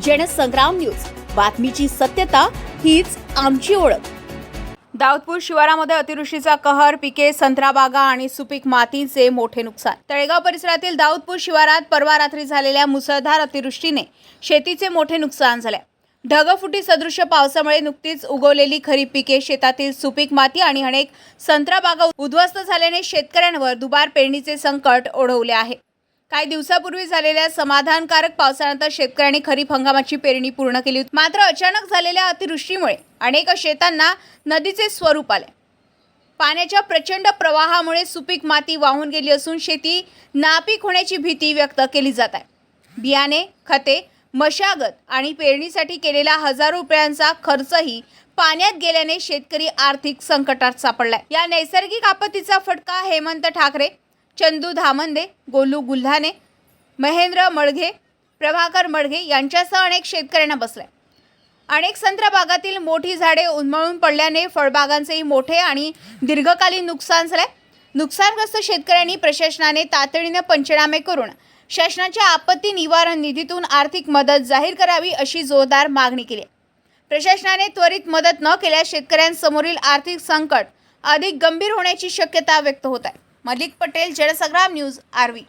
Jansangram news, बातमीची सत्यता हीच आमची ओळख। दाऊदपूर शिवारामध्ये अतिवृष्टीचा कहर, पिके, संत्रा बागा आणि सुपीक मातीचे मोठे नुकसान। तळेगाव परिसरातील दाऊदपूर शिवारात परवा रात्री झालेल्या मुसळधार अतिवृष्टीने शेतीचे मोठे नुकसान झाले। ढगफुटी सदृश पावसामुळे नुकतीच उगवलेली खरीप पिके, शेतातील सुपीक माती आणि अनेक संत्रा बागा उद्ध्वस्त झाल्याने शेतकऱ्यांवर दुबार पेरणीचे संकट ओढवले आहे। काही दिवसापूर्वी झालेल्या समाधानकारक पावसानंतर शेतकऱ्यांनी खरीप हंगामाची पेरणी पूर्ण केली होती। मात्र अचानक झालेल्या अतिवृष्टीमुळे अनेक शेतांना नदीचे स्वरूप आले। पाण्याच्या प्रचंड प्रवाहामुळे सुपीक माती वाहून गेली असून शेती नापीक होण्याची भीती व्यक्त केली जात आहे। बियाणे, खते, मशागत आणि पेरणीसाठी केलेला हजारो रुपयांचा खर्चही पाण्यात गेल्याने शेतकरी आर्थिक संकटात सापडलाय। या नैसर्गिक आपत्तीचा फटका हेमंत ठाकरे, चंदू धामंदे, गोलू गुल्हाने, महेंद्र मडघे, प्रभाकर मडघे यांच्यासह अनेक शेतकऱ्यांना बसलाय। अनेक संत्रा बागातील मोठी झाडे उन्मळून पडल्याने फळबागांचेही मोठे आणि दीर्घकालीन नुकसान झाले। नुकसानग्रस्त शेतकऱ्यांनी प्रशासनाने तातडीने पंचनामे करून शासनाच्या आपत्ती निवारण निधीतून आर्थिक मदत जाहीर करावी अशी जोरदार मागणी केली। प्रशासनाने त्वरित मदत न केल्यास शेतकऱ्यांसमोरील आर्थिक संकट अधिक गंभीर होण्याची शक्यता व्यक्त होत आहे। मलिक पटेल, जनसंग्राम न्यूज, आर्वी।